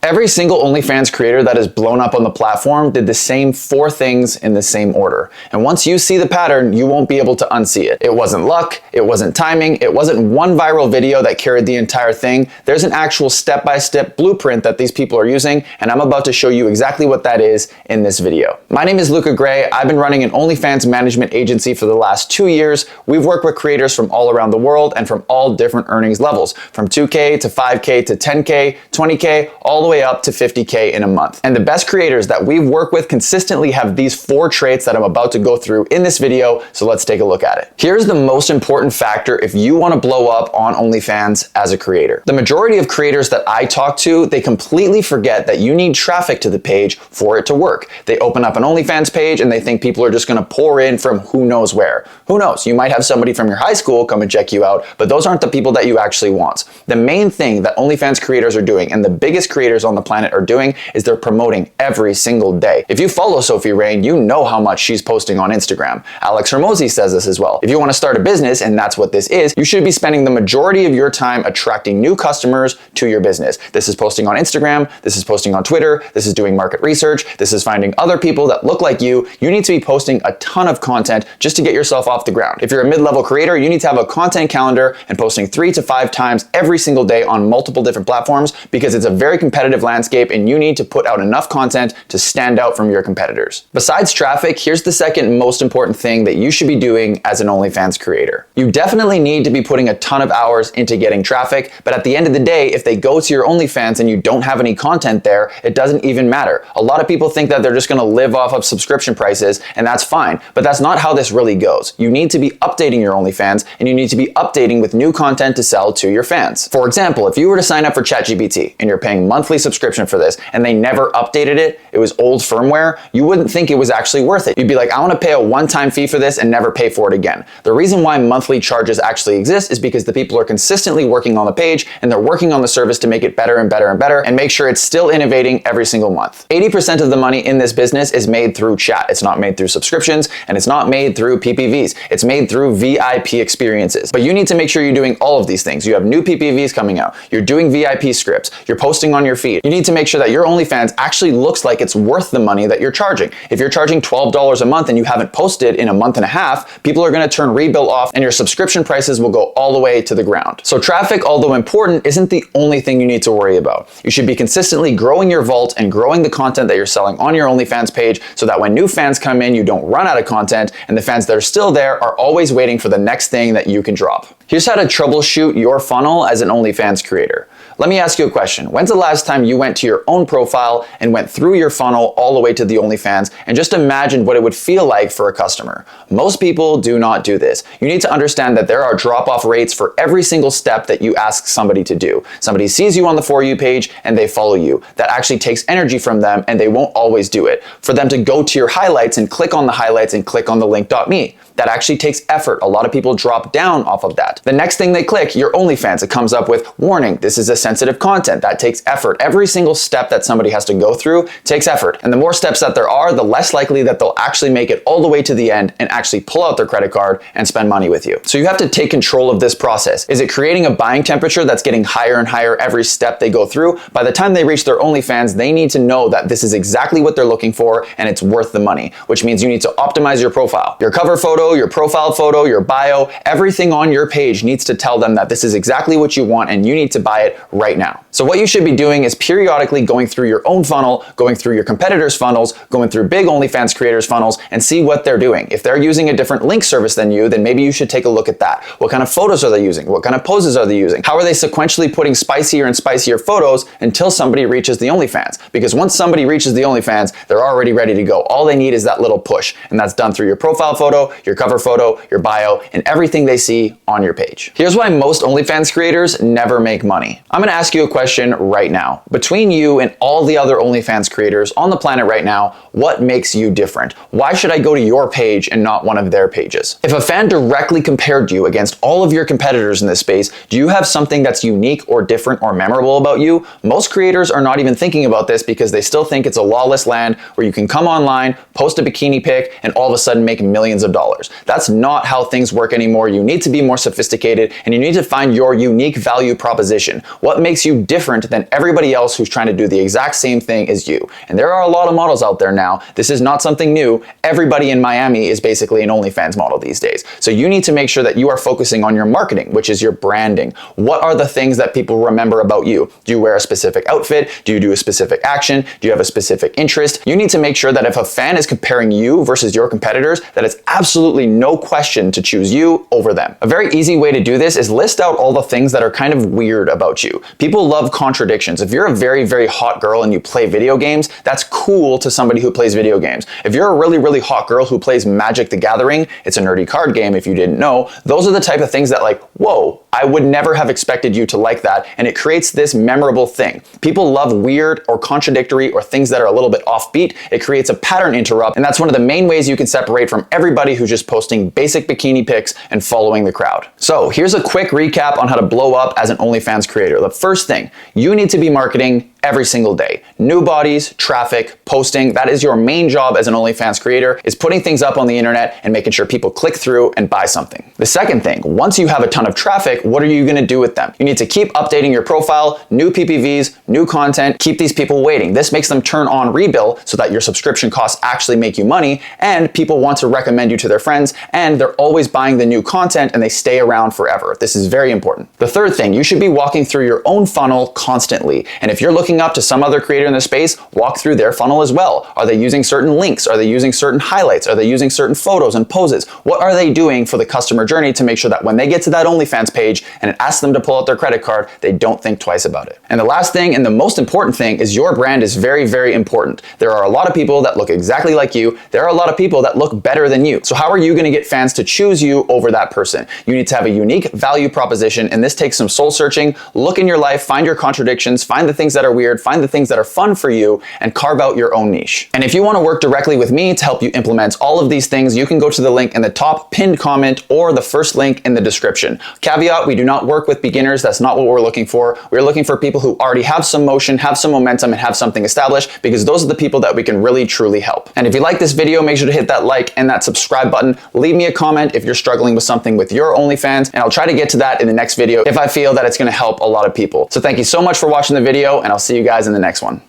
Every single OnlyFans creator that has blown up on the platform did the same 4 things in the same order. And once you see the pattern, you won't be able to unsee it. It wasn't luck, it wasn't timing, it wasn't one viral video that carried the entire thing. There's an actual step-by-step blueprint that these people are using, and I'm about to show you exactly what that is in this video. My name is Luca Gray. I've been running an OnlyFans management agency for the last 2 years. We've worked with creators from all around the world and from all different earnings levels, from 2K to 5K to 10K, 20K, all the way up to 50K in a month. And the best creators that we've worked with consistently have these 4 traits that I'm about to go through in this video, so let's take a look at it. Here's the most important factor if you want to blow up on OnlyFans as a creator. The majority of creators that I talk to, they completely forget that you need traffic to the page for it to work. They open up an OnlyFans page and they think people are just going to pour in from who knows where. Who knows? You might have somebody from your high school come and check you out, but those aren't the people that you actually want. The main thing that OnlyFans creators are doing, and the biggest creators on the planet are doing, is they're promoting every single day. If you follow Sophie Rain, you know how much she's posting on Instagram. Alex Hormozi says this as well. If you want to start a business, and that's what this is, you should be spending the majority of your time attracting new customers to your business. This is posting on Instagram, this is posting on Twitter, this is doing market research, this is finding other people that look like you. You need to be posting a ton of content just to get yourself off the ground. If you're a mid-level creator, you need to have a content calendar and posting 3 to 5 times every single day on multiple different platforms, because it's a very competitive landscape and you need to put out enough content to stand out from your competitors. Besides traffic, here's the second most important thing that you should be doing as an OnlyFans creator. You definitely need to be putting a ton of hours into getting traffic, but at the end of the day, if they go to your OnlyFans and you don't have any content there, it doesn't even matter. A lot of people think that they're just gonna live off of subscription prices, and that's fine, but that's not how this really goes. You need to be updating your OnlyFans, and you need to be updating with new content to sell to your fans. For example, if you were to sign up for ChatGPT and you're paying monthly subscription for this and they never updated it, it was old firmware, you wouldn't think it was actually worth it. You'd be like, I want to pay a one-time fee for this and never pay for it again. The reason why monthly charges actually exist is because the people are consistently working on the page and they're working on the service to make it better and better and better and make sure it's still innovating every single month. 80% of the money in this business is made through chat. It's not made through subscriptions, and it's not made through PPVs. It's made through VIP experiences. But you need to make sure you're doing all of these things. You have new PPVs coming out. You're doing VIP scripts. You're posting on your feed. You need to make sure that your OnlyFans actually looks like it's worth the money that you're charging. If you're charging $12 a month and you haven't posted in a month and a half, people are going to turn rebill off and your subscription prices will go all the way to the ground. So traffic, although important, isn't the only thing you need to worry about. You should be consistently growing your vault and growing the content that you're selling on your OnlyFans page so that when new fans come in, you don't run out of content, and the fans that are still there are always waiting for the next thing that you can drop. Here's how to troubleshoot your funnel as an OnlyFans creator. Let me ask you a question. When's the last time you went to your own profile and went through your funnel all the way to the OnlyFans and just imagined what it would feel like for a customer? Most people do not do this. You need to understand that there are drop-off rates for every single step that you ask somebody to do. Somebody sees you on the For You page and they follow you. That actually takes energy from them and they won't always do it. For them to go to your highlights and click on the highlights and click on the link.me, that actually takes effort. A lot of people drop down off of that. The next thing they click, your OnlyFans, it comes up with, warning, this is a sensitive content. That takes effort. Every single step that somebody has to go through takes effort. And the more steps that there are, the less likely that they'll actually make it all the way to the end and actually pull out their credit card and spend money with you. So you have to take control of this process. Is it creating a buying temperature that's getting higher and higher every step they go through? By the time they reach their OnlyFans, they need to know that this is exactly what they're looking for and it's worth the money, which means you need to optimize your profile. Your cover photo, your profile photo, your bio, everything on your page needs to tell them that this is exactly what you want and you need to buy it right now. So what you should be doing is periodically going through your own funnel, going through your competitors' funnels, going through big OnlyFans creators' funnels, and see what they're doing. If they're using a different link service than you, then maybe you should take a look at that. What kind of photos are they using? What kind of poses are they using? How are they sequentially putting spicier and spicier photos until somebody reaches the OnlyFans? Because once somebody reaches the OnlyFans, they're already ready to go. All they need is that little push, and that's done through your profile photo, your cover photo, your bio, and everything they see on your page. Here's why most OnlyFans creators never make money. I'm gonna ask you a question right now. Between you and all the other OnlyFans creators on the planet right now, what makes you different? Why should I go to your page and not one of their pages? If a fan directly compared you against all of your competitors in this space, do you have something that's unique or different or memorable about you? Most creators are not even thinking about this because they still think it's a lawless land where you can come online, post a bikini pic, and all of a sudden make millions of dollars. That's not how things work anymore. You need to be more sophisticated and you need to find your unique value proposition. What makes you different than everybody else who's trying to do the exact same thing as you? And there are a lot of models out there now. This is not something new. Everybody in Miami is basically an OnlyFans model these days. So you need to make sure that you are focusing on your marketing, which is your branding. What are the things that people remember about you? Do you wear a specific outfit? Do you do a specific action? Do you have a specific interest? You need to make sure that if a fan is comparing you versus your competitors, that it's absolutely no question to choose you over them. A very easy way to do this is list out all the things that are kind of weird about you. People love contradictions. If you're a very, very hot girl and you play video games, that's cool to somebody who plays video games. If you're a really, really hot girl who plays Magic the Gathering, it's a nerdy card game if you didn't know, those are the type of things that like, whoa, I would never have expected you to like that, and it creates this memorable thing. People love weird or contradictory or things that are a little bit offbeat. It creates a pattern interrupt, and that's one of the main ways you can separate from everybody who's just posting basic bikini pics and following the crowd. So here's a quick recap on how to blow up as an OnlyFans creator. The first thing, you need to be marketing every single day. New bodies, traffic, posting, that is your main job as an OnlyFans creator, is putting things up on the internet and making sure people click through and buy something. The second thing, once you have a ton of traffic, what are you gonna do with them? You need to keep updating your profile, new PPVs, new content, keep these people waiting. This makes them turn on rebill so that your subscription costs actually make you money and people want to recommend you to their friends and they're always buying the new content and they stay around forever. This is very important. The third thing, you should be walking through your own funnel constantly. And if you're looking up to some other creator in the space, walk through their funnel as well. Are they using certain links? Are they using certain highlights? Are they using certain photos and poses? What are they doing for the customer journey to make sure that when they get to that OnlyFans page and it asks them to pull out their credit card, they don't think twice about it? And the last thing and the most important thing is your brand is very, very important. There are a lot of people that look exactly like you. There are a lot of people that look better than you. So how are you going to get fans to choose you over that person? You need to have a unique value proposition, and this takes some soul searching. Look in your life, find your contradictions, find the things that are weird, find the things that are fun for you, and carve out your own niche. And if you want to work directly with me to help you implement all of these things, you can go to the link in the top pinned comment or the first link in the description. Caveat, we do not work with beginners. That's not what we're looking for. We're looking for people who already have some motion, have some momentum, and have something established, because those are the people that we can really truly help. And if you like this video, make sure to hit that like and that subscribe button. Leave me a comment if you're struggling with something with your OnlyFans, and I'll try to get to that in the next video if I feel that it's going to help a lot of people. So thank you so much for watching the video, and I'll see you guys in the next one.